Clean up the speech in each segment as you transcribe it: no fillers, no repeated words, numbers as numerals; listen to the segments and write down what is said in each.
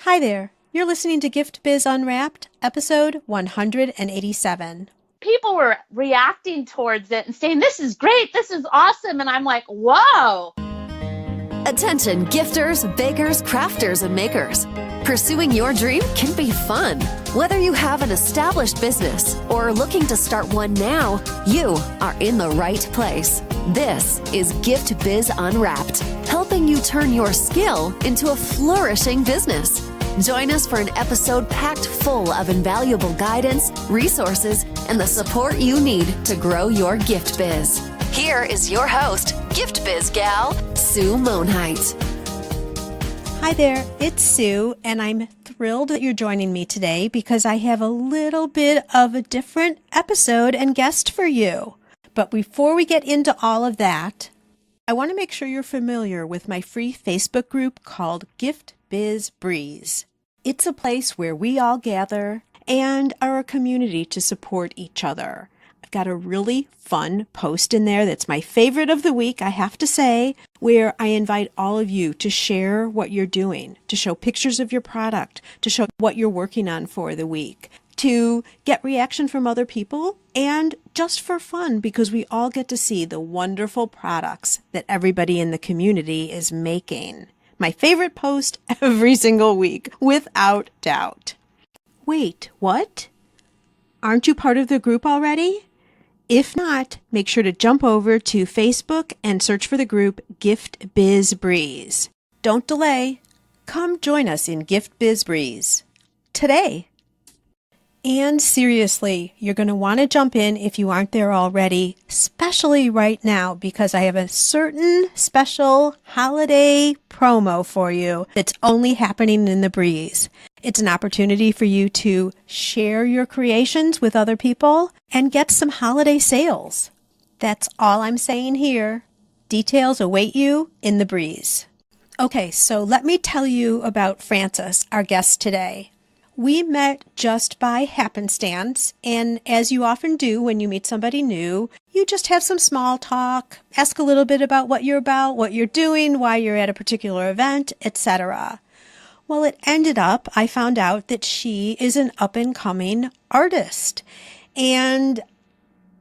Hi there. You're listening to Gift Biz Unwrapped, episode 187. People were reacting towards it and saying, this is great, this is awesome. And I'm like, whoa. Attention gifters, bakers, crafters, and makers. Pursuing your dream can be fun. Whether you have an established business or are looking to start one now, you are in the right place. This is Gift Biz Unwrapped, helping you turn your skill into a flourishing business. Join us for an episode packed full of invaluable guidance, resources, and the support you need to grow your gift biz. Here is your host, Gift Biz gal, Sue Monheit. Hi there, it's Sue, and I'm thrilled that you're joining me today because I have a little bit of a different episode and guest for you. But before we get into all of that, I want to make sure you're familiar with my free Facebook group called Gift Biz Breeze. It's a place where we all gather and are a community to support each other. I've got a really fun post in there that's my favorite of the week, I have to say, where I invite all of you to share what you're doing, to show pictures of your product, to show what you're working on for the week, to get reaction from other people, and just for fun because we all get to see the wonderful products that everybody in the community is making. My favorite post every single week, without doubt. Wait, what? Aren't you part of the group already? If not, make sure to jump over to Facebook and search for the group Gift Biz Breeze. Don't delay. Come join us in Gift Biz Breeze today. And seriously, you're going to want to jump in if you aren't there already, especially right now, because I have a certain special holiday promo for you that's only happening in the Breeze. It's an opportunity for you to share your creations with other people and get some holiday sales. That's all I'm saying here. Details await you in the Breeze. Okay, so let me tell you about Frances, our guest today. We met just by happenstance, and as you often do when you meet somebody new, you just have some small talk, ask a little bit about, what you're doing, why you're at a particular event, etc. Well, it ended up, I found out that she is an up-and-coming artist, and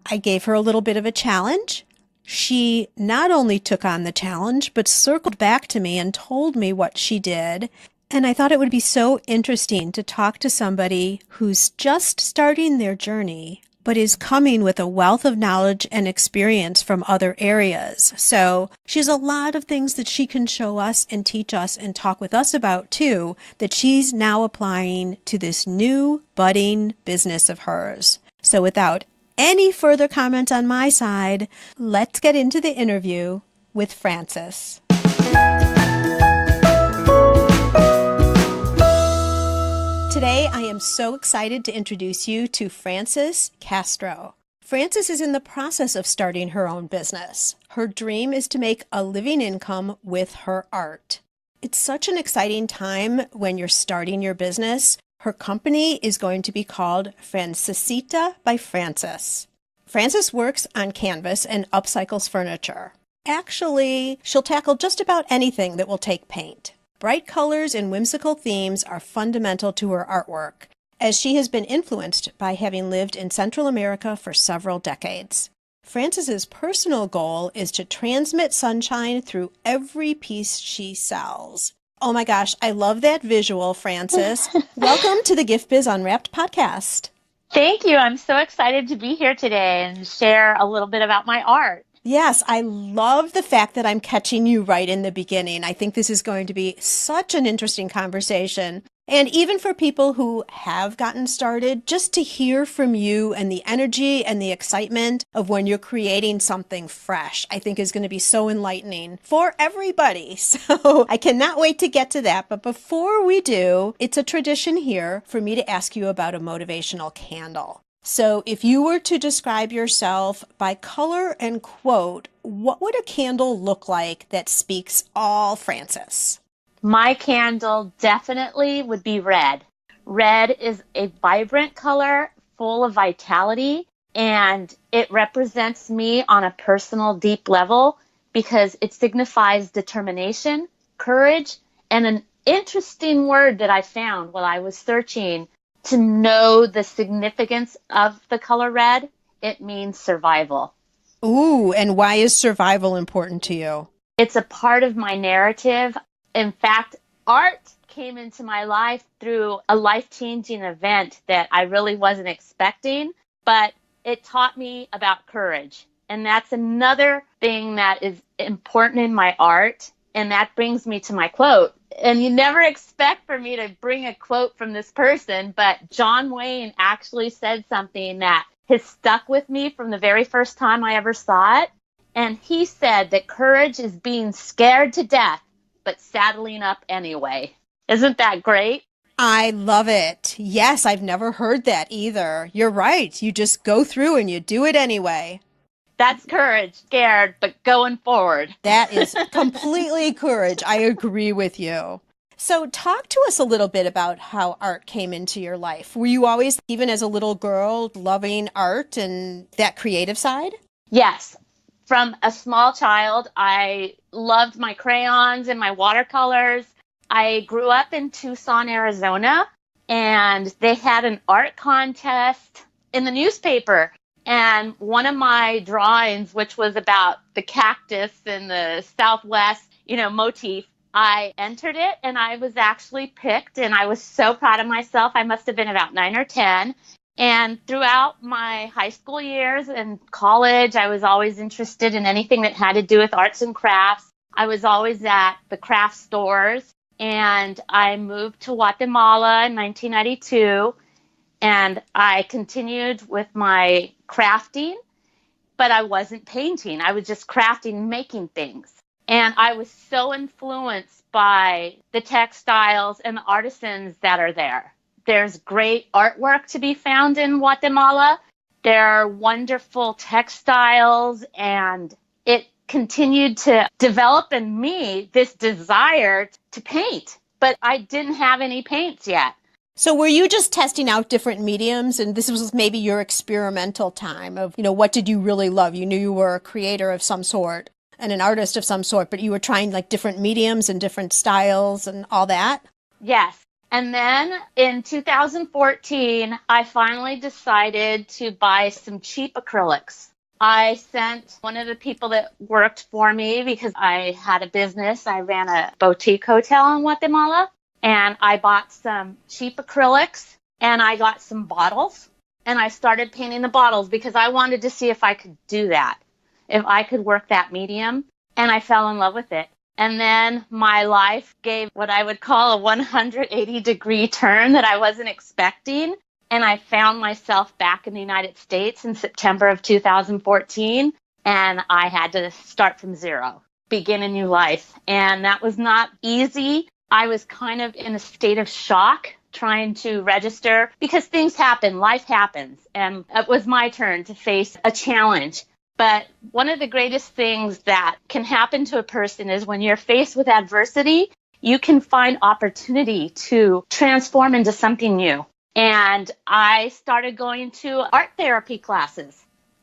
I gave her a little bit of a challenge. She not only took on the challenge, but circled back to me and told me what she did. And I thought it would be so interesting to talk to somebody who's just starting their journey, but is coming with a wealth of knowledge and experience from other areas. So she has a lot of things that she can show us and teach us and talk with us about too, that she's now applying to this new budding business of hers. So without any further comment on my side, let's get into the interview with Frances. Today, I am so excited to introduce you to Frances Castro. Frances is in the process of starting her own business. Her dream is to make a living income with her art. It's such an exciting time when you're starting your business. Her company is going to be called Francesita by Frances. Frances works on canvas and upcycles furniture. Actually, she'll tackle just about anything that will take paint. Bright colors and whimsical themes are fundamental to her artwork, as she has been influenced by having lived in Central America for several decades. Frances's personal goal is to transmit sunshine through every piece she sells. Oh my gosh, I love that visual, Frances. Welcome to the Gift Biz Unwrapped podcast. Thank you. I'm so excited to be here today and share a little bit about my art. Yes, I love the fact that I'm catching you right in the beginning. I think this is going to be such an interesting conversation. And even for people who have gotten started, just to hear from you and the energy and the excitement of when you're creating something fresh, I think is going to be so enlightening for everybody. So I cannot wait to get to that. But before we do, it's a tradition here for me to ask you about a motivational candle. So if you were to describe yourself by color and quote, what would a candle look like that speaks all Frances? My candle definitely would be red. Red is a vibrant color full of vitality, and it represents me on a personal, deep level because it signifies determination, courage, and an interesting word that I found while I was searching to know the significance of the color red. It means survival. Ooh, and why is survival important to you? It's a part of my narrative. In fact, art came into my life through a life-changing event that I really wasn't expecting, but it taught me about courage. And that's another thing that is important in my art. And that brings me to my quote. And you never expect for me to bring a quote from this person, but John Wayne actually said something that has stuck with me from the very first time I ever saw it. And he said that courage is being scared to death, but saddling up anyway. Isn't that great? I love it. Yes, I've never heard that either. You're right. You just go through and you do it anyway. That's courage, scared, but going forward. That is completely courage. I agree with you. So talk to us a little bit about how art came into your life. Were you always, even as a little girl, loving art and that creative side? Yes. From a small child, I loved my crayons and my watercolors. I grew up in Tucson, Arizona, and they had an art contest in the newspaper. And one of my drawings, which was about the cactus in the Southwest, motif, I entered it and I was actually picked, and I was so proud of myself. I must have been about 9 or 10. And throughout my high school years and college, I was always interested in anything that had to do with arts and crafts. I was always at the craft stores, and I moved to Guatemala in 1992, and I continued with my crafting, but I wasn't painting. I was just crafting, making things. And I was so influenced by the textiles and the artisans that are there. There's great artwork to be found in Guatemala. There are wonderful textiles, and it continued to develop in me this desire to paint, but I didn't have any paints yet. So were you just testing out different mediums, and this was maybe your experimental time of, what did you really love? You knew you were a creator of some sort and an artist of some sort, but you were trying like different mediums and different styles and all that? Yes. And then in 2014, I finally decided to buy some cheap acrylics. I sent one of the people that worked for me, because I had a business. I ran a boutique hotel in Guatemala, and I bought some cheap acrylics, and I got some bottles, and I started painting the bottles because I wanted to see if I could do that, if I could work that medium, and I fell in love with it. And then my life gave what I would call a 180-degree turn that I wasn't expecting. And I found myself back in the United States in September of 2014. And I had to start from zero, begin a new life. And that was not easy. I was kind of in a state of shock trying to register, because things happen, life happens. And it was my turn to face a challenge. But one of the greatest things that can happen to a person is when you're faced with adversity, you can find opportunity to transform into something new. And I started going to art therapy classes.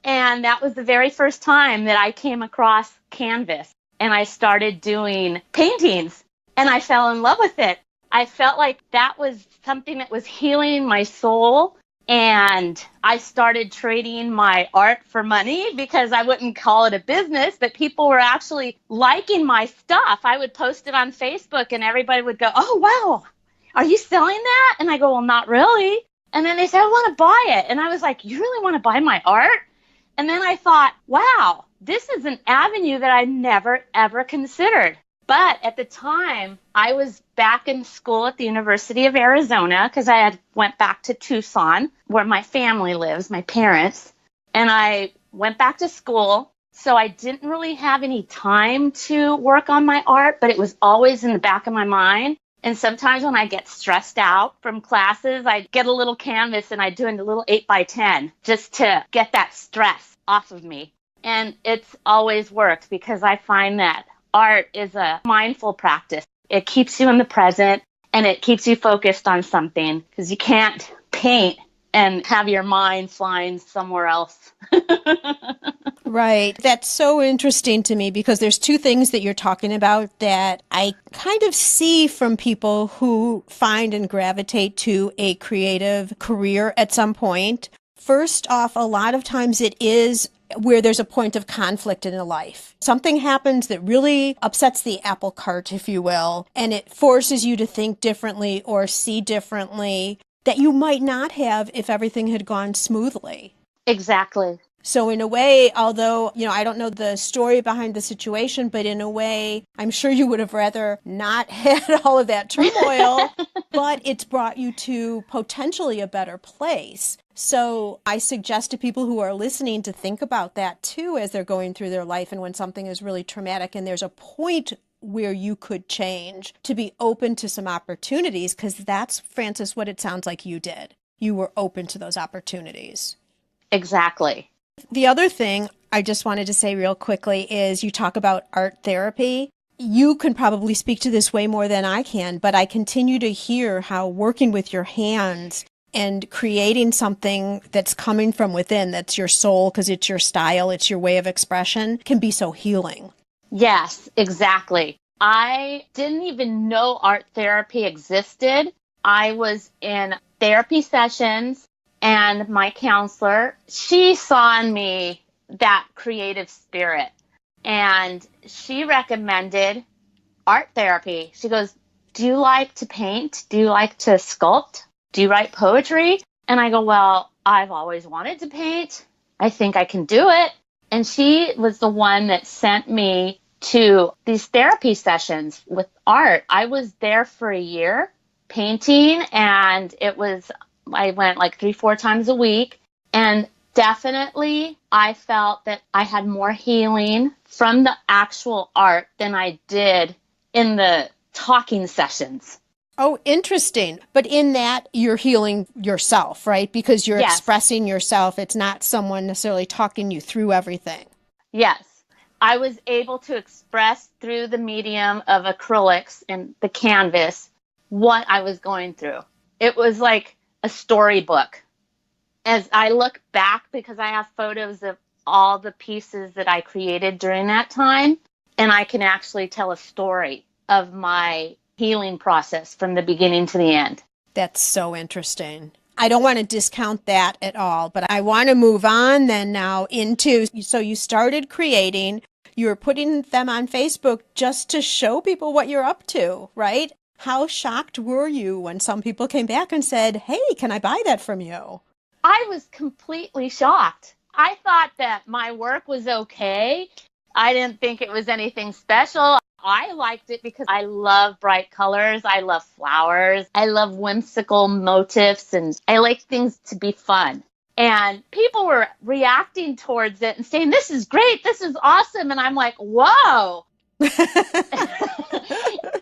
And that was the very first time that I came across canvas. And I started doing paintings. And I fell in love with it. I felt like that was something that was healing my soul. And I started trading my art for money, because I wouldn't call it a business, but people were actually liking my stuff. I would post it on Facebook and everybody would go, "Oh, wow, are you selling that?" And I go, "Well, not really." And then they said, "I want to buy it." And I was like, "You really want to buy my art?" And then I thought, wow, this is an avenue that I never, ever considered. But at the time, I was back in school at the University of Arizona, because I had went back to Tucson, where my family lives, my parents. And I went back to school, so I didn't really have any time to work on my art, but it was always in the back of my mind. And sometimes when I get stressed out from classes, I'd get a little canvas and I'd do a little 8x10 just to get that stress off of me. And it's always worked, because I find that art is a mindful practice. It keeps you in the present, and it keeps you focused on something, because you can't paint and have your mind flying somewhere else. Right. That's so interesting to me because there's two things that you're talking about that I kind of see from people who find and gravitate to a creative career at some point. First off, a lot of times it is where there's a point of conflict in a life. Something happens that really upsets the apple cart, if you will, and it forces you to think differently or see differently that you might not have if everything had gone smoothly. Exactly. So in a way, although, I don't know the story behind the situation, but in a way, I'm sure you would have rather not had all of that turmoil, but it's brought you to potentially a better place. So I suggest to people who are listening to think about that too as they're going through their life and when something is really traumatic and there's a point where you could change, to be open to some opportunities, because that's, Frances, what it sounds like you did. You were open to those opportunities. Exactly. The other thing I just wanted to say real quickly is you talk about art therapy. You can probably speak to this way more than I can, but I continue to hear how working with your hands and creating something that's coming from within, that's your soul, because it's your style, it's your way of expression, can be so healing. Yes, exactly. I didn't even know art therapy existed. I was in therapy sessions, and my counselor, she saw in me that creative spirit, and she recommended art therapy. She goes, "Do you like to paint? Do you like to sculpt? Do you write poetry?" And I go, "Well, I've always wanted to paint. I think I can do it." And she was the one that sent me to these therapy sessions with art. I was there for a year painting, and I went like 3-4 times a week. And definitely I felt that I had more healing from the actual art than I did in the talking sessions. Oh, interesting. But in that, you're healing yourself, right? Because you're expressing yourself. It's not someone necessarily talking you through everything. Yes. I was able to express through the medium of acrylics and the canvas what I was going through. It was like a storybook. As I look back, because I have photos of all the pieces that I created during that time, and I can actually tell a story of my healing process from the beginning to the end. That's so interesting. I don't want to discount that at all, but I want to move on then now into, so you started creating, you were putting them on Facebook just to show people what you're up to, right? How shocked were you when some people came back and said, "Hey, can I buy that from you?" I was completely shocked. I thought that my work was okay. I didn't think it was anything special. I liked it because I love bright colors. I love flowers. I love whimsical motifs, and I like things to be fun. And people were reacting towards it and saying, "This is great. This is awesome." And I'm like, whoa.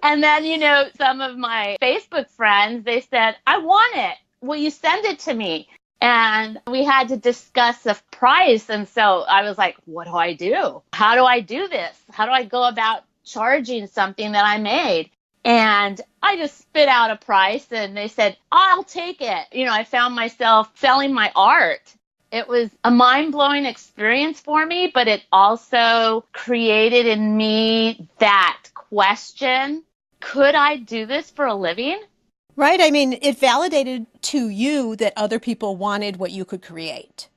And then, some of my Facebook friends, they said, "I want it. Will you send it to me?" And we had to discuss a price. And so I was like, what do I do? How do I do this? How do I go about charging something that I made? And I just spit out a price, and they said, "I'll take it." I found myself selling my art. It was a mind-blowing experience for me, but it also created in me that question, could I do this for a living? Right. I mean, it validated to you that other people wanted what you could create.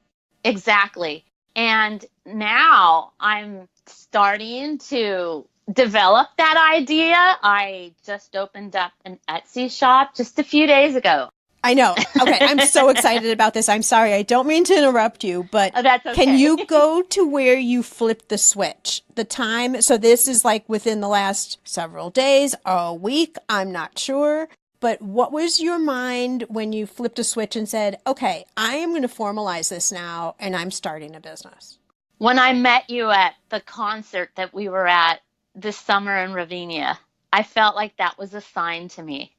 Exactly. And now I'm starting to develop that idea. I just opened up an Etsy shop just a few days ago. I know. Okay. I'm so excited about this. I'm sorry. I don't mean to interrupt you, but that's okay. Can you go to where you flipped the switch? The time. So this is like within the last several days, a week. I'm not sure. But what was your mind when you flipped a switch and said, "Okay, I am going to formalize this now and I'm starting a business"? When I met you at the concert that we were at this summer in Ravinia, I felt like that was a sign to me.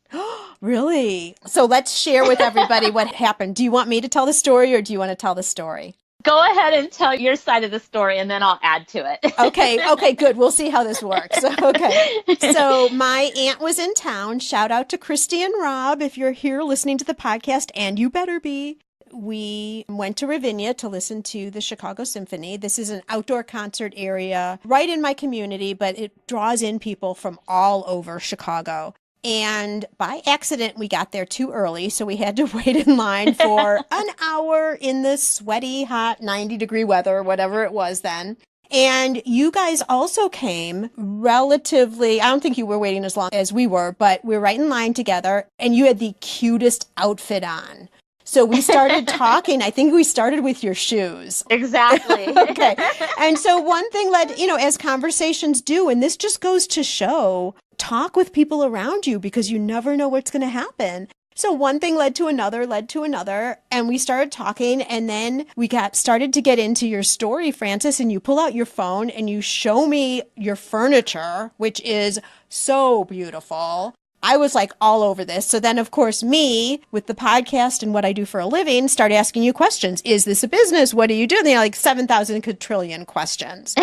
Really? So let's share with everybody what happened. Do you want me to tell the story or do you want to tell the story? Go ahead and tell your side of the story, and then I'll add to it. Okay, good. We'll see how this works. Okay. So my aunt was in town. Shout out to Christy and Rob if you're here listening to the podcast, and you better be. we went to Ravinia to listen to the Chicago Symphony. This is an outdoor concert area right in my community, but it draws in people from all over Chicago. And by accident, we got there too early, so we had to wait in line for an hour in the sweaty, hot 90-degree weather, whatever it was then. And you guys also came relatively, I don't think you were waiting as long as we were, but we were right in line together, and you had the cutest outfit on. So we started talking. I think we started with your shoes. Exactly. Okay. And so one thing led, as conversations do, and this just goes to show, talk with people around you because you never know what's going to happen. So one thing led to another, and we started talking, and then we started to get into your story, Frances, and you pull out your phone and you show me your furniture, which is so beautiful. I was like all over this. So then, of course, me with the podcast and what I do for a living, start asking you questions. Is this a business? What do you do? And like 7,000 quadrillion questions.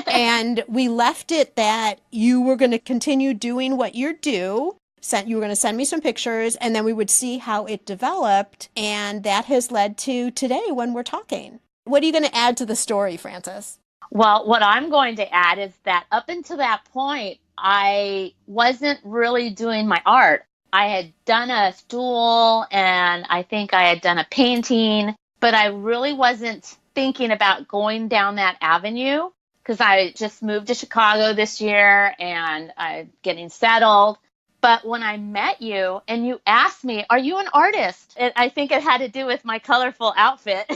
And we left it that you were going to continue doing what you do. You were going to send me some pictures, and then we would see how it developed. And that has led to today when we're talking. What are you going to add to the story, Frances? Well, what I'm going to add is that up until that point, I wasn't really doing my art. I had done a stool, and I think I had done a painting, but I really wasn't thinking about going down that avenue because I just moved to Chicago this year and I'm getting settled. But when I met you and you asked me, are you an artist? And I think it had to do with my colorful outfit.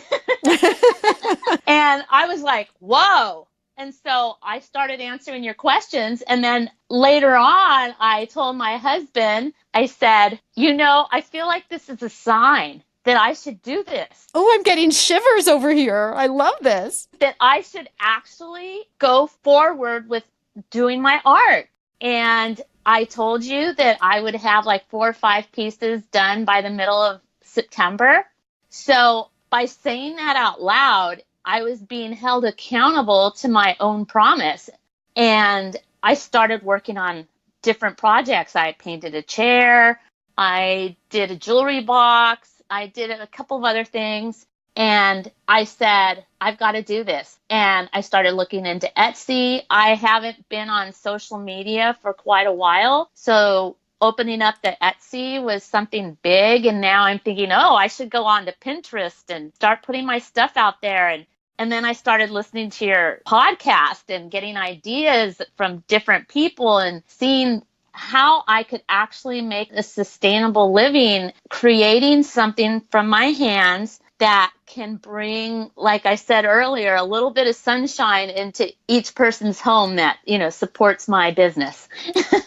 And I was like, whoa. And so I started answering your questions. And then later on, I told my husband, I said, I feel like this is a sign that I should do this. Oh, I'm getting shivers over here. I love this. That I should actually go forward with doing my art. And I told you that I would have like 4 or 5 pieces done by the middle of September. So by saying that out loud, I was being held accountable to my own promise. And I started working on different projects. I painted a chair. I did a jewelry box. I did a couple of other things. And I said, I've got to do this. And I started looking into Etsy. I haven't been on social media for quite a while. So opening up the Etsy was something big. And now I'm thinking, I should go on to Pinterest and start putting my stuff out there. And then I started listening to your podcast and getting ideas from different people and seeing how I could actually make a sustainable living, creating something from my hands that can bring, like I said earlier, a little bit of sunshine into each person's home that, supports my business.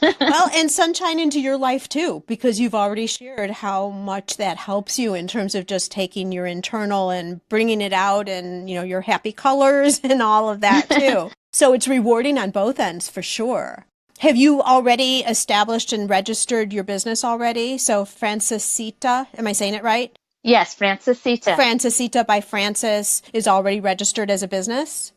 Well, and sunshine into your life too, because you've already shared how much that helps you in terms of just taking your internal and bringing it out and, your happy colors and all of that too. So it's rewarding on both ends for sure. Have you already established and registered your business already? So Francesita, am I saying it right? Yes, Francesita. Francesita by Frances is already registered as a business?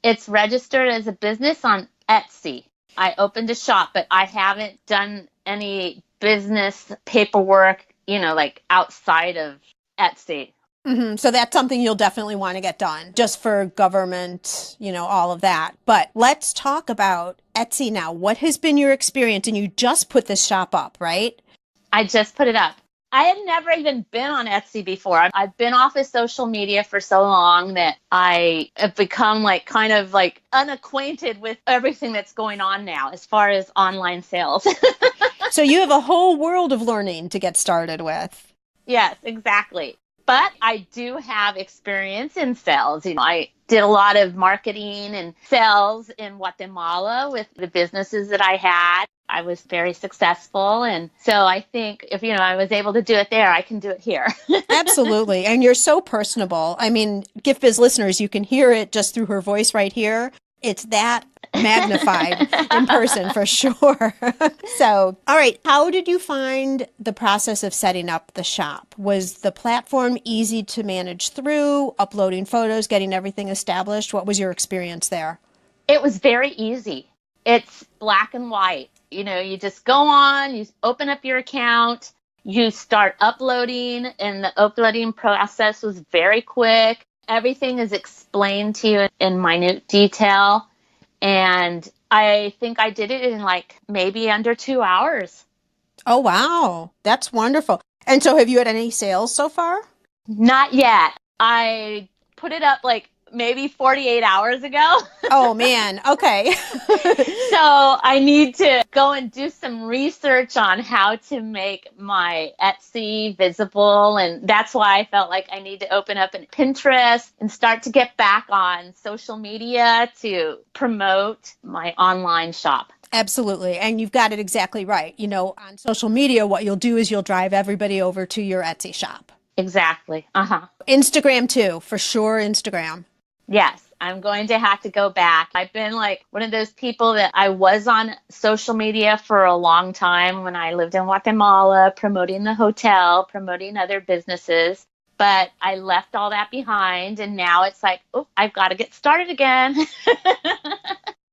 It's registered as a business on Etsy. I opened a shop, but I haven't done any business paperwork, like outside of Etsy. Mm-hmm. So that's something you'll definitely want to get done just for government, all of that. But let's talk about Etsy now. What has been your experience? And you just put this shop up, right? I just put it up. I had never even been on Etsy before. I've been off of social media for so long that I have become kind of unacquainted with everything that's going on now as far as online sales. So you have a whole world of learning to get started with. Yes, exactly. But I do have experience in sales. I did a lot of marketing and sales in Guatemala with the businesses that I had. I was very successful. And so I think if, I was able to do it there, I can do it here. Absolutely. And you're so personable. I mean, Gift Biz listeners, you can hear it just through her voice right here. It's that magnified in person for sure. So, all right. How did you find the process of setting up the shop? Was the platform easy to manage through, uploading photos, getting everything established? What was your experience there? It was very easy. It's black and white. You just go on, you open up your account, You start uploading, and the uploading process was very quick. Everything is explained to you in minute detail. And I think I did it in like maybe under 2 hours. Oh, wow. That's wonderful. And so have you had any sales so far? Not yet. I put it up like maybe 48 hours ago. Oh, man. Okay. So I need to go and do some research on how to make my Etsy visible. And that's why I felt like I need to open up an Pinterest and start to get back on social media to promote my online shop. Absolutely. And you've got it exactly right. On social media, what you'll do is you'll drive everybody over to your Etsy shop. Exactly. Instagram too, for sure. Instagram. Yes, I'm going to have to go back. I've been like one of those people that I was on social media for a long time when I lived in Guatemala, promoting the hotel, promoting other businesses. But I left all that behind. And now it's like, oh, I've got to get started again.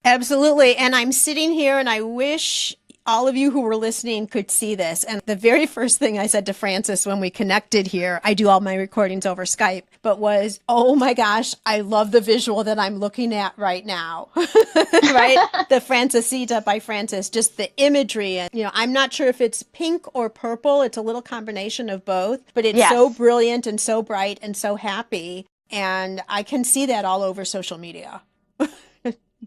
Absolutely. And I'm sitting here and I wish all of you who were listening could see this. And the very first thing I said to Frances when we connected here, I do all my recordings over Skype, but was, oh my gosh, I love the visual that I'm looking at right now. Right? The Francesita by Frances, just the imagery. And, I'm not sure if it's pink or purple. It's a little combination of both, but it's so brilliant and so bright and so happy. And I can see that all over social media.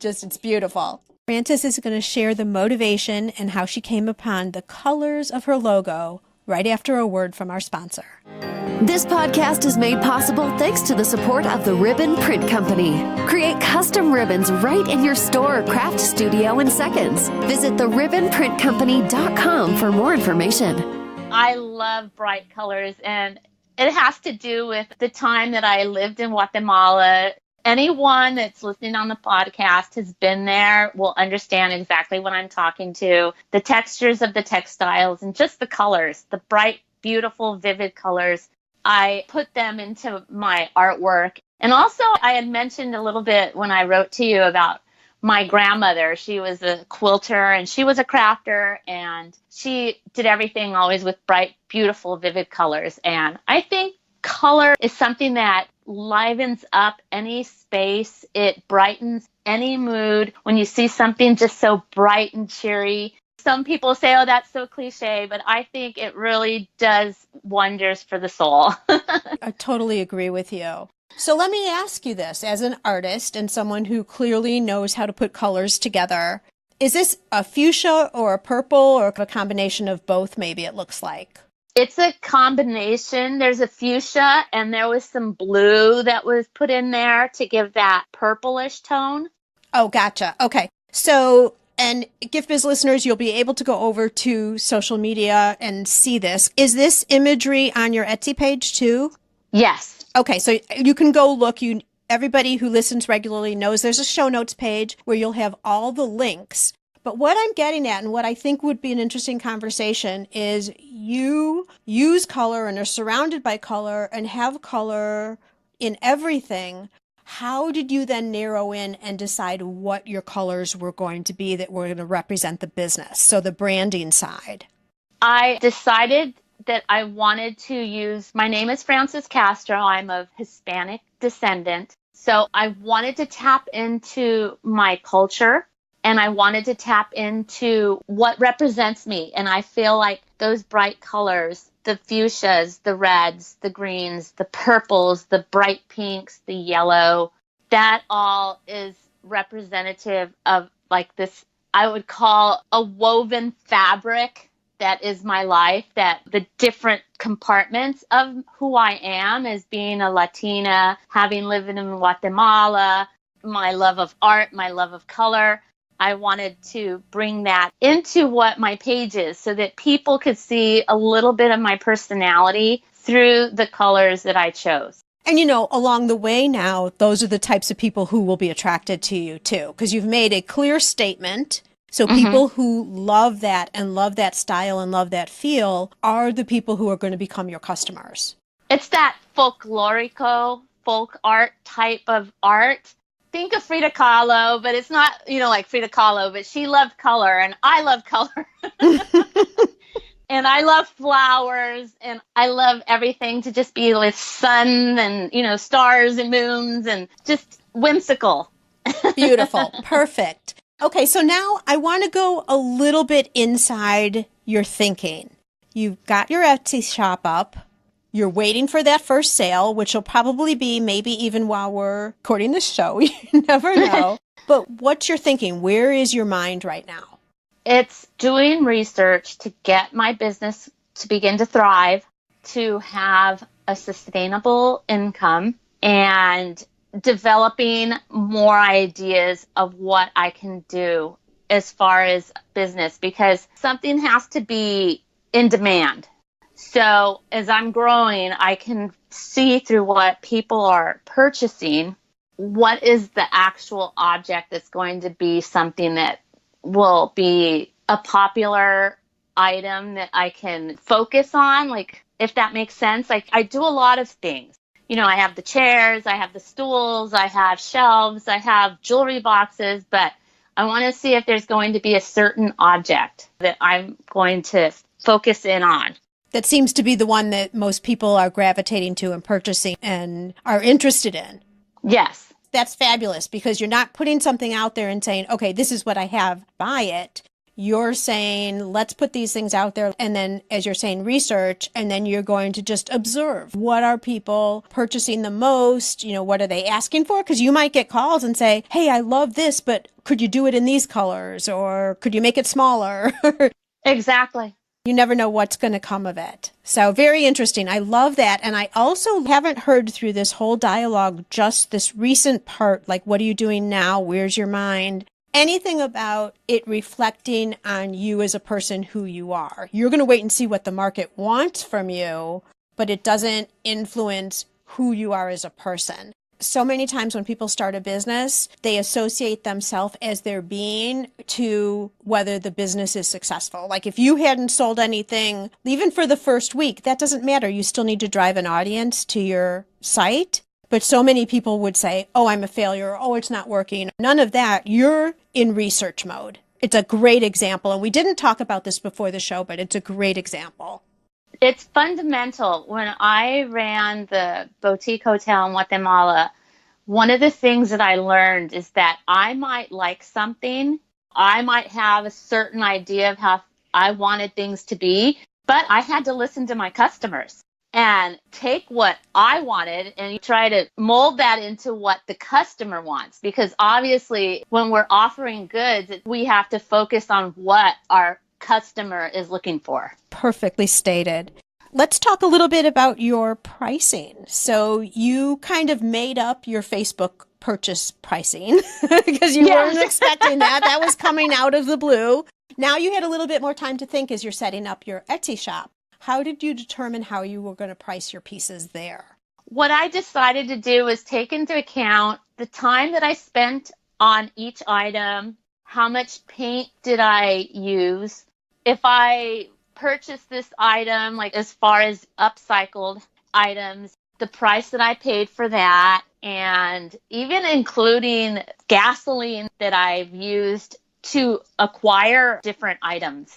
It's beautiful. Frances is going to share the motivation and how she came upon the colors of her logo right after a word from our sponsor. This podcast is made possible thanks to the support of the Ribbon Print Company. Create custom ribbons right in your store or craft studio in seconds. Visit theribbonprintcompany.com for more information. I love bright colors, and it has to do with the time that I lived in Guatemala. Anyone that's listening on the podcast has been there will understand exactly what I'm talking to. The textures of the textiles and just the colors, the bright, beautiful, vivid colors. I put them into my artwork. And also, I had mentioned a little bit when I wrote to you about my grandmother. She was a quilter and she was a crafter, and she did everything always with bright, beautiful, vivid colors. And I think color is something that livens up any space. It brightens any mood. When you see something just so bright and cheery, some people say, oh, that's so cliche, but I think it really does wonders for the soul. I totally agree with you. So let me ask you this, as an artist and someone who clearly knows how to put colors together, is this a fuchsia or a purple or a combination of both, maybe it looks like? It's a combination. There's a fuchsia and there was some blue that was put in there to give that purplish tone. Oh, gotcha. Okay. So, and Gift Biz listeners, you'll be able to go over to social media and see this. Is this imagery on your Etsy page too? Yes. Okay. So you can go look. Everybody who listens regularly knows there's a show notes page where you'll have all the links. But what I'm getting at, and what I think would be an interesting conversation, is you use color and are surrounded by color and have color in everything. How did you then narrow in and decide what your colors were going to be that were going to represent the business? So the branding side. I decided that I wanted to use, my name is Frances Castro. I'm of Hispanic descendant. So I wanted to tap into my culture. And I wanted to tap into what represents me. And I feel like those bright colors, the fuchsias, the reds, the greens, the purples, the bright pinks, the yellow, that all is representative of like this, I would call a woven fabric that is my life, that the different compartments of who I am as being a Latina, having lived in Guatemala, my love of art, my love of color. I wanted to bring that into what my page is so that people could see a little bit of my personality through the colors that I chose. And along the way now, those are the types of people who will be attracted to you too, because you've made a clear statement. So people who love that and love that style and love that feel are the people who are going to become your customers. It's that folklorico, folk art type of art. Think of Frida Kahlo, but it's not, like Frida Kahlo, but she loved color and I love color. And I love flowers, and I love everything to just be with sun and, stars and moons and just whimsical. Beautiful. Perfect. Okay, so now I want to go a little bit inside your thinking. You've got your Etsy shop up. You're waiting for that first sale, which will probably be maybe even while we're recording this show. You never know. But what's your thinking? Where is your mind right now? It's doing research to get my business to begin to thrive, to have a sustainable income, and developing more ideas of what I can do as far as business, because something has to be in demand. So as I'm growing, I can see through what people are purchasing, what is the actual object that's going to be something that will be a popular item that I can focus on, like, if that makes sense. Like, I do a lot of things. I have the chairs, I have the stools, I have shelves, I have jewelry boxes, but I want to see if there's going to be a certain object that I'm going to focus in on. That seems to be the one that most people are gravitating to and purchasing and are interested in. Yes. That's fabulous, because you're not putting something out there and saying, okay, this is what I have, buy it. You're saying, let's put these things out there. And then, as you're saying, research, and then you're going to just observe. What are people purchasing the most? What are they asking for? Because you might get calls and say, hey, I love this, but could you do it in these colors? Or could you make it smaller? Exactly. You never know what's going to come of it. So very interesting. I love that. And I also haven't heard through this whole dialogue just this recent part, like, what are you doing now? Where's your mind? Anything about it reflecting on you as a person, who you are. You're going to wait and see what the market wants from you, but it doesn't influence who you are as a person. So many times when people start a business, they associate themselves as their being to whether the business is successful. Like, if you hadn't sold anything, even for the first week, that doesn't matter. You still need to drive an audience to your site. But so many people would say, oh, I'm a failure. Oh, it's not working. None of that. You're in research mode. It's a great example. And we didn't talk about this before the show, but it's a great example. It's fundamental. When I ran the boutique hotel in Guatemala, one of the things that I learned is that I might like something. I might have a certain idea of how I wanted things to be, but I had to listen to my customers and take what I wanted and try to mold that into what the customer wants. Because obviously, when we're offering goods, we have to focus on what our customer is looking for. Perfectly stated. Let's talk a little bit about your pricing. So you kind of made up your Facebook purchase pricing because you weren't expecting that. That was coming out of the blue. Now you had a little bit more time to think as you're setting up your Etsy shop. How did you determine how you were going to price your pieces there? What I decided to do was take into account the time that I spent on each item, how much paint did I use. If I purchased this item, like as far as upcycled items, the price that I paid for that, and even including gasoline that I've used to acquire different items,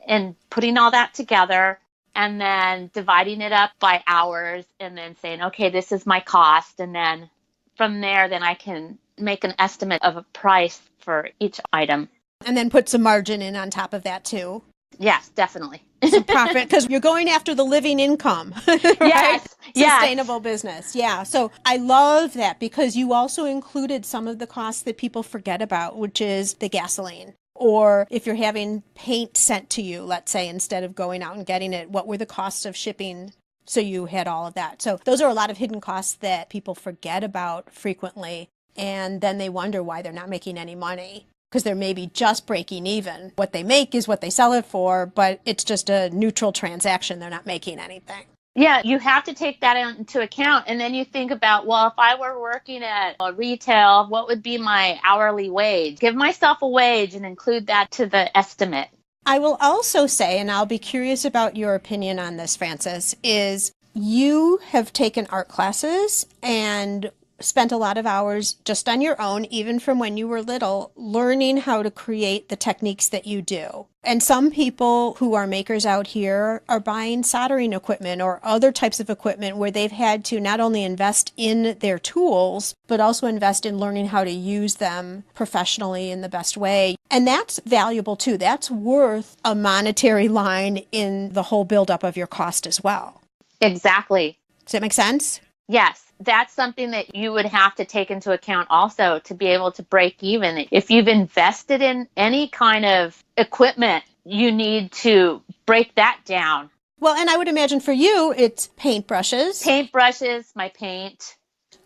and putting all that together and then dividing it up by hours and then saying, okay, this is my cost. And then from there, then I can make an estimate of a price for each item. And then put some margin in on top of that too. Yes, definitely. Some profit, because you're going after the living income, right? Yes. Sustainable business. Yeah. So I love that, because you also included some of the costs that people forget about, which is the gasoline. Or if you're having paint sent to you, let's say, instead of going out and getting it, what were the costs of shipping? So you had all of that. So those are a lot of hidden costs that people forget about frequently. And then they wonder why they're not making any money, because they're maybe just breaking even. What they make is what they sell it for, but it's just a neutral transaction. They're not making anything. Yeah, you have to take that into account. And then you think about, well, if I were working at a retail, what would be my hourly wage? Give myself a wage and include that to the estimate. I will also say, and I'll be curious about your opinion on this, Frances, is you have taken art classes and spent a lot of hours just on your own, even from when you were little, learning how to create the techniques that you do. And some people who are makers out here are buying soldering equipment or other types of equipment where they've had to not only invest in their tools, but also invest in learning how to use them professionally in the best way. And that's valuable too. That's worth a monetary line in the whole buildup of your cost as well. Exactly. Does that make sense? Yes. That's something that you would have to take into account also to be able to break even. If you've invested in any kind of equipment, you need to break that down. Well, and I would imagine for you, it's paintbrushes. Paintbrushes, my paint.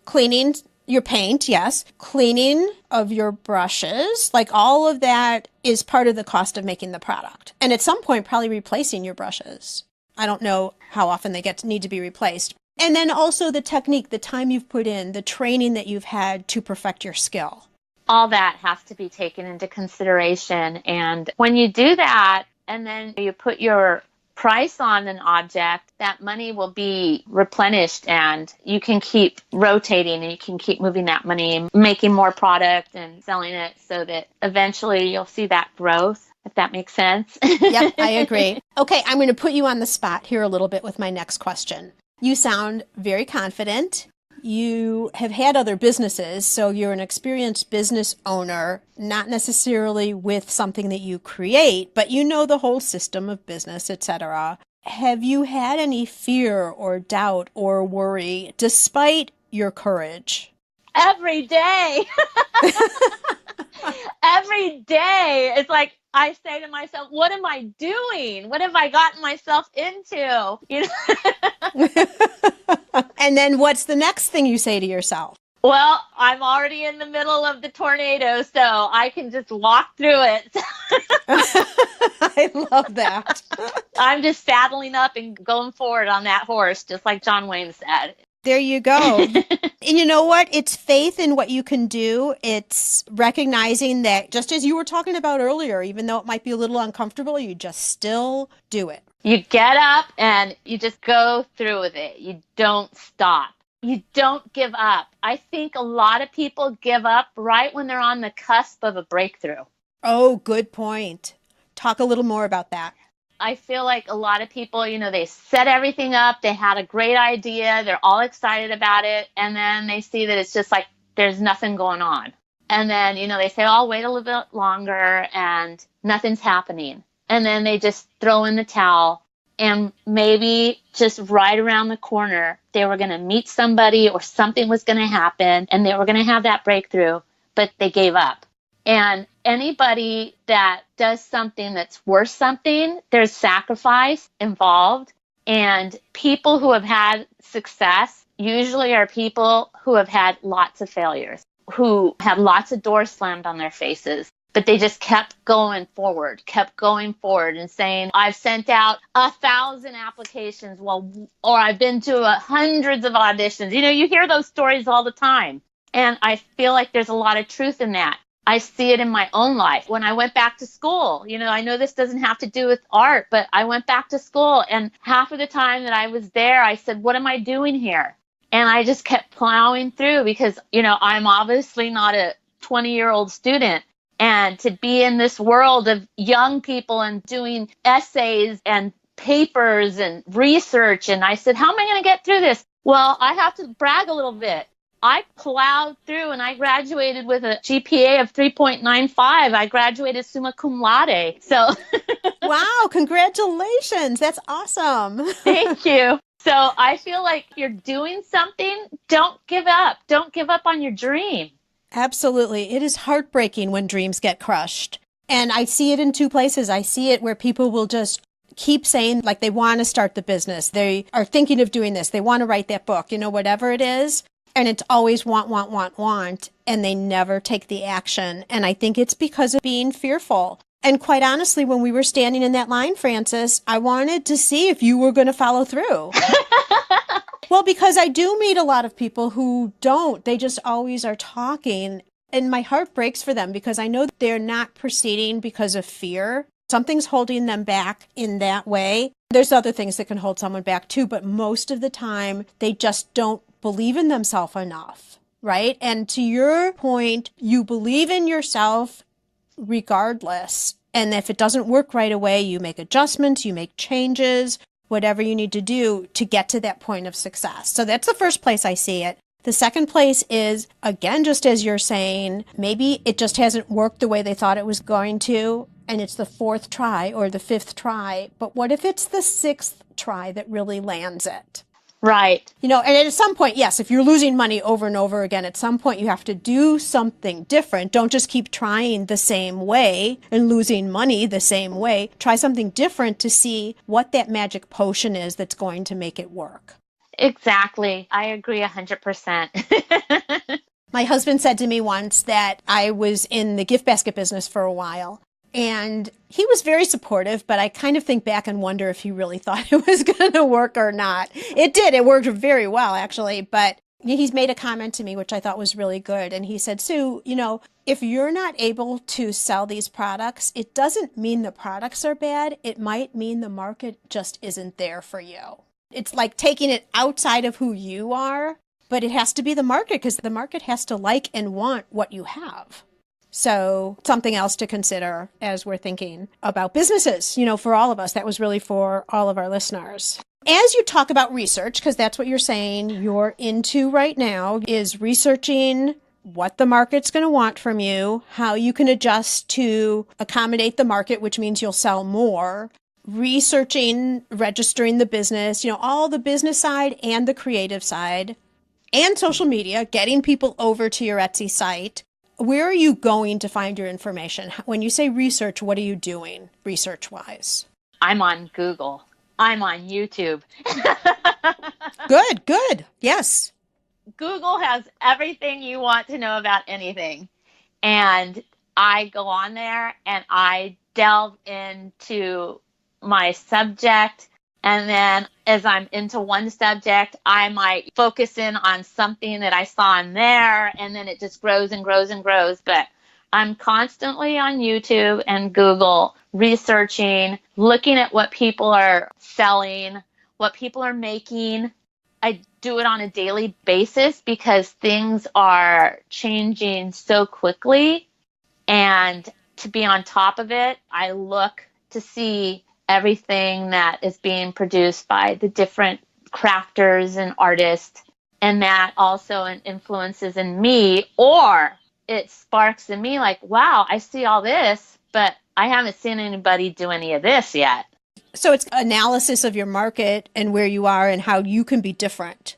Cleaning your paint, yes. Cleaning of your brushes, like all of that is part of the cost of making the product. And at some point, probably replacing your brushes. I don't know how often they need to be replaced. And then also the technique, the time you've put in, the training that you've had to perfect your skill. All that has to be taken into consideration. And when you do that, and then you put your price on an object, that money will be replenished and you can keep rotating and you can keep moving that money, making more product and selling it so that eventually you'll see that growth, if that makes sense. Yep, I agree. Okay, I'm going to put you on the spot here a little bit with my next question. You sound very confident. You have had other businesses, so you're an experienced business owner, not necessarily with something that you create, but you know the whole system of business, etc. Have you had any fear or doubt or worry despite your courage? Every day. Every day. It's like I say to myself, what am I doing? What have I gotten myself into? You know? And then what's the next thing you say to yourself? Well, I'm already in the middle of the tornado, so I can just walk through it. I love that. I'm just saddling up and going forward on that horse, just like John Wayne said. There you go. And you know what? It's faith in what you can do. It's recognizing that, just as you were talking about earlier, even though it might be a little uncomfortable, you just still do it. You get up and you just go through with it. You don't stop. You don't give up. I think a lot of people give up right when they're on the cusp of a breakthrough. Oh, good point. Talk a little more about that. I feel like a lot of people, they set everything up. They had a great idea. They're all excited about it. And then they see that it's just like there's nothing going on. And then, they say, oh, I'll wait a little bit longer and nothing's happening. And then they just throw in the towel. And maybe just right around the corner, they were going to meet somebody or something was going to happen and they were going to have that breakthrough, but they gave up. And anybody that does something that's worth something, there's sacrifice involved. And people who have had success usually are people who have had lots of failures, who had lots of doors slammed on their faces. But they just kept going forward and saying, I've sent out 1,000 applications, or I've been to hundreds of auditions. You hear those stories all the time. And I feel like there's a lot of truth in that. I see it in my own life. When I went back to school, I know this doesn't have to do with art, but I went back to school and half of the time that I was there, I said, what am I doing here? And I just kept plowing through because, I'm obviously not a 20-year-old student. And to be in this world of young people and doing essays and papers and research. And I said, how am I going to get through this? Well, I have to brag a little bit. I plowed through and I graduated with a GPA of 3.95. I graduated summa cum laude. So, wow, congratulations. That's awesome. Thank you. So I feel like you're doing something. Don't give up. Don't give up on your dream. Absolutely. It is heartbreaking when dreams get crushed. And I see it in two places. I see it where people will just keep saying like they want to start the business. They are thinking of doing this. They want to write that book, whatever it is. And it's always want. And they never take the action. And I think it's because of being fearful. And quite honestly, when we were standing in that line, Frances, I wanted to see if you were going to follow through. Well, because I do meet a lot of people who don't. They just always are talking. And my heart breaks for them because I know they're not proceeding because of fear. Something's holding them back in that way. There's other things that can hold someone back too, but most of the time they just don't believe in themselves enough. right? And to your point, you believe in yourself regardless. And if it doesn't work right away, you make adjustments, you make changes, whatever you need to do to get to that point of success. So that's the first place I see it. The second place is, again, just as you're saying, maybe it just hasn't worked the way they thought it was going to, and it's the fourth try or the fifth try. But what if it's the sixth try that really lands it? Right. And at some point, yes, if you're losing money over and over again, at some point you have to do something different. Don't just keep trying the same way and losing money the same way. Try something different to see what that magic potion is that's going to make it work. Exactly. I agree 100%. My husband said to me once that I was in the gift basket business for a while. And he was very supportive, but I kind of think back and wonder if he really thought it was going to work or not. It did. It worked very well, actually. But he's made a comment to me, which I thought was really good. And he said, Sue, if you're not able to sell these products, it doesn't mean the products are bad. It might mean the market just isn't there for you. It's like taking it outside of who you are, but it has to be the market because the market has to like and want what you have. So something else to consider as we're thinking about businesses, for all of us. That was really for all of our listeners. As you talk about research, because that's what you're saying you're into right now, is researching what the market's going to want from you, how you can adjust to accommodate the market, which means you'll sell more, researching, registering the business, all the business side and the creative side, and social media, getting people over to your Etsy site. Where are you going to find your information? When you say research, what are you doing research-wise? I'm on Google. I'm on YouTube. Good. Yes. Google has everything you want to know about anything. And I go on there and I delve into my subject. And then as I'm into one subject, I might focus in on something that I saw in there, and then it just grows and grows and grows. But I'm constantly on YouTube and Google researching, looking at what people are selling, what people are making. I do it on a daily basis because things are changing so quickly. And to be on top of it, I look to see everything that is being produced by the different crafters and artists, and that also influences in me, or it sparks in me like, wow, I see all this, but I haven't seen anybody do any of this yet. So it's analysis of your market and where you are and how you can be different,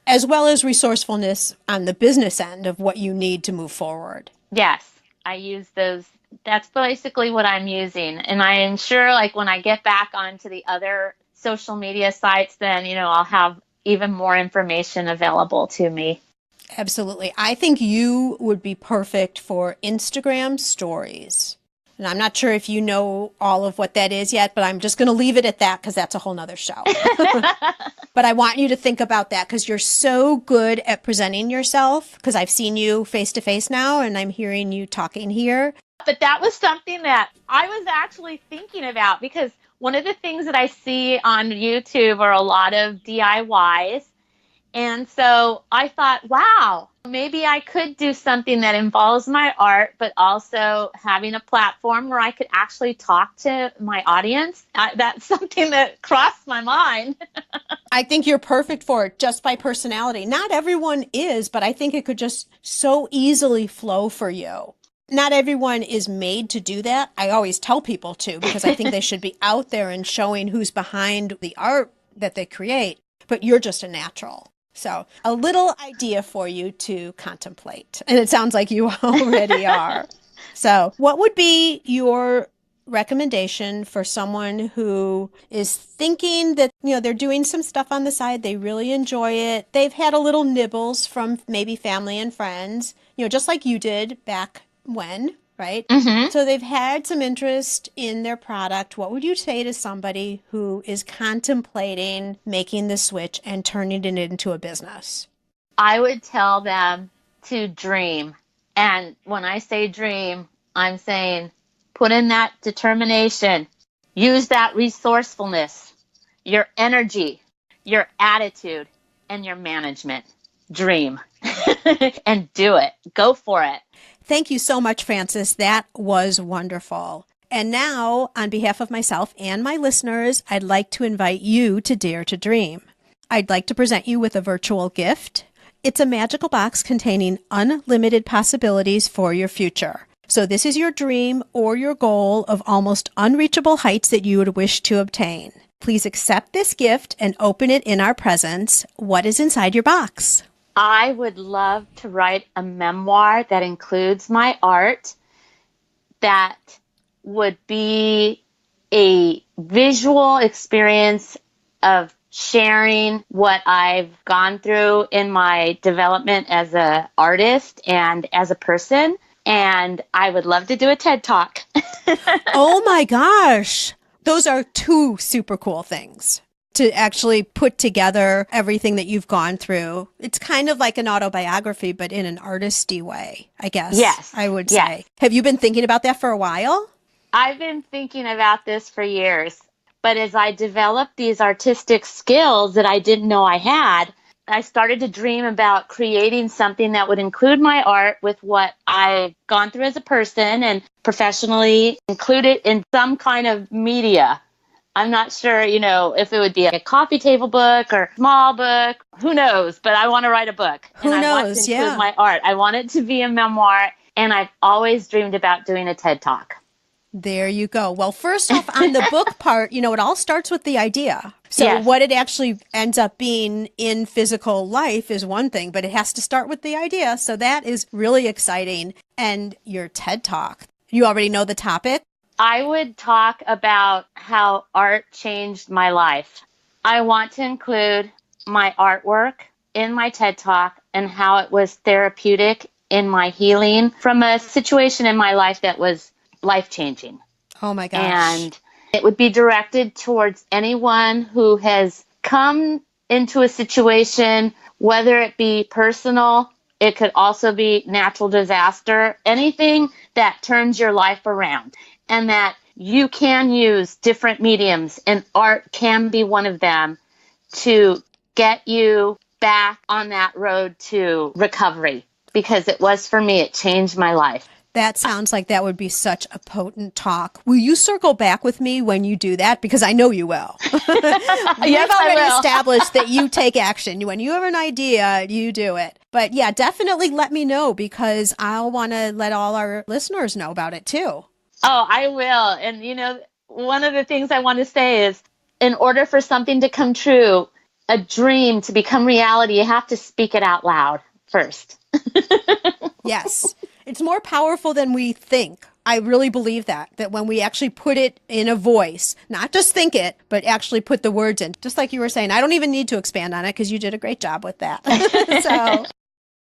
as well as resourcefulness on the business end of what you need to move forward. Yes, I use those. That's basically what I'm using. And I am sure like when I get back onto the other social media sites, then, I'll have even more information available to me. Absolutely. I think you would be perfect for Instagram stories. And I'm not sure if you know all of what that is yet, but I'm just going to leave it at that because that's a whole nother show. But I want you to think about that because you're so good at presenting yourself, because I've seen you face to face now and I'm hearing you talking here. But that was something that I was actually thinking about, because one of the things that I see on YouTube are a lot of DIYs. And so I thought, wow, maybe I could do something that involves my art, but also having a platform where I could actually talk to my audience. That's something that crossed my mind. I think you're perfect for it just by personality. Not everyone is, but I think it could just so easily flow for you. Not everyone is made to do that. I always tell people to, because I think they should be out there and showing who's behind the art that they create, but you're just a natural. So a little idea for you to contemplate. And it sounds like you already are. So what would be your recommendation for someone who is thinking that, they're doing some stuff on the side, they really enjoy it, they've had a little nibbles from maybe family and friends, just like you did back when, right? So they've had some interest in their product. What would you say to somebody who is contemplating making the switch and turning it into a business? I would tell them to dream. And when I say dream, I'm saying put in that determination, use that resourcefulness, your energy, your attitude, and your management. dream and do it. Go for it. Thank you so much, Frances. That was wonderful. And now, on behalf of myself and my listeners, I'd like to invite you to Dare to Dream. I'd like to present you with a virtual gift. It's a magical box containing unlimited possibilities for your future. So this is your dream or your goal of almost unreachable heights that you would wish to obtain. Please accept this gift and open it in our presence. What is inside your box? I would love to write a memoir that includes my art, that would be a visual experience of sharing what I've gone through in my development as an artist and as a person. And I would love to do a TED Talk. Oh my gosh. Those are two super cool things to actually put together everything that you've gone through. It's kind of like an autobiography, but in an artisty way, I guess. Yes. I would yes. say. Have you been thinking about that for a while? I've been thinking about this for years. But as I developed these artistic skills that I didn't know I had, I started to dream about creating something that would include my art with what I've gone through as a person and professionally include it in some kind of media. I'm not sure, if it would be a coffee table book or small book. Who knows? But I want to write a book. Who knows? I want to include my art. I want it to be a memoir. And I've always dreamed about doing a TED Talk. There you go. Well, first off, on the book part, it all starts with the idea. So Yes. what it actually ends up being in physical life is one thing, but it has to start with the idea. So that is really exciting. And your TED Talk, you already know the topic? I would talk about how art changed my life. I want to include my artwork in my TED Talk and how it was therapeutic in my healing from a situation in my life that was life-changing. Oh my gosh. And it would be directed towards anyone who has come into a situation, whether it be personal, it could also be natural disaster, anything that turns your life around, and that you can use different mediums, and art can be one of them, to get you back on that road to recovery. Because it was for me, it changed my life. That sounds like that would be such a potent talk. Will you circle back with me when you do that? Because I know you will. Yes, You've already I will. established that you take action. When you have an idea, you do it. But yeah, definitely let me know, because I'll want to let all our listeners know about it too. Oh, I will. And, one of the things I want to say is, in order for something to come true, a dream to become reality, you have to speak it out loud first. Yes. It's more powerful than we think. I really believe that when we actually put it in a voice, not just think it, but actually put the words in. Just like you were saying, I don't even need to expand on it because you did a great job with that. So,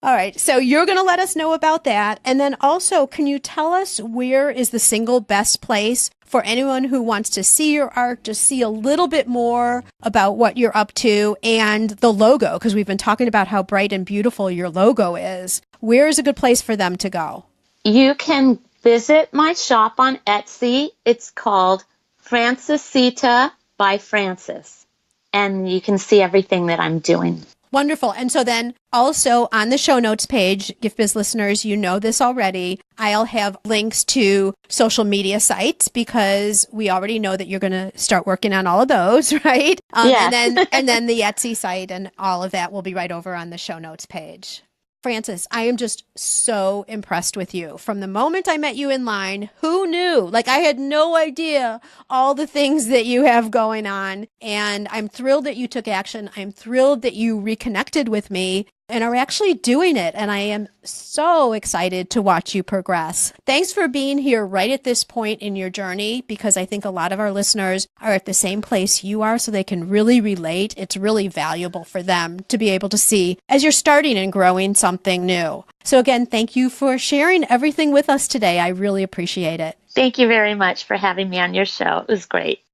all right. So you're going to let us know about that. And then also, can you tell us where is the single best place for anyone who wants to see your art, just see a little bit more about what you're up to, and the logo? Because we've been talking about how bright and beautiful your logo is. Where is a good place for them to go? You can visit my shop on Etsy. It's called Francesita by Frances. And you can see everything that I'm doing. Wonderful. And so then also on the show notes page, Gift Biz listeners, you know this already, I'll have links to social media sites, because we already know that you're going to start working on all of those, right? Yes. And then the Etsy site and all of that will be right over on the show notes page. Frances, I am just so impressed with you. From the moment I met you in line, who knew? Like, I had no idea all the things that you have going on. And I'm thrilled that you took action. I'm thrilled that you reconnected with me and are actually doing it. And I am so excited to watch you progress. Thanks for being here right at this point in your journey, because I think a lot of our listeners are at the same place you are, so they can really relate. It's really valuable for them to be able to see as you're starting and growing something new. So again, thank you for sharing everything with us today. I really appreciate it. Thank you very much for having me on your show. It was great.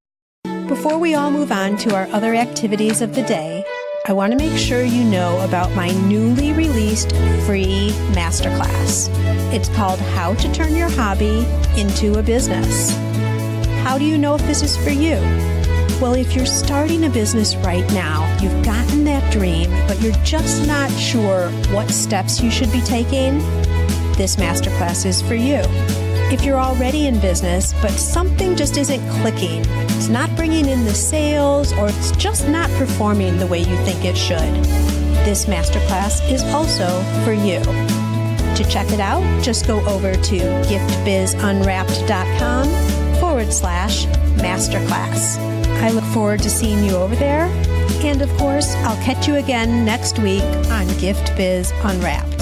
Before we all move on to our other activities of the day, I want to make sure you know about my newly released free masterclass. It's called How to Turn Your Hobby into a Business. How do you know if this is for you? Well, if you're starting a business right now, you've gotten that dream, but you're just not sure what steps you should be taking, this masterclass is for you. If you're already in business, but something just isn't clicking, it's not bringing in the sales, or it's just not performing the way you think it should, this masterclass is also for you. To check it out, just go over to giftbizunwrapped.com/masterclass. I look forward to seeing you over there. And of course, I'll catch you again next week on Gift Biz Unwrapped.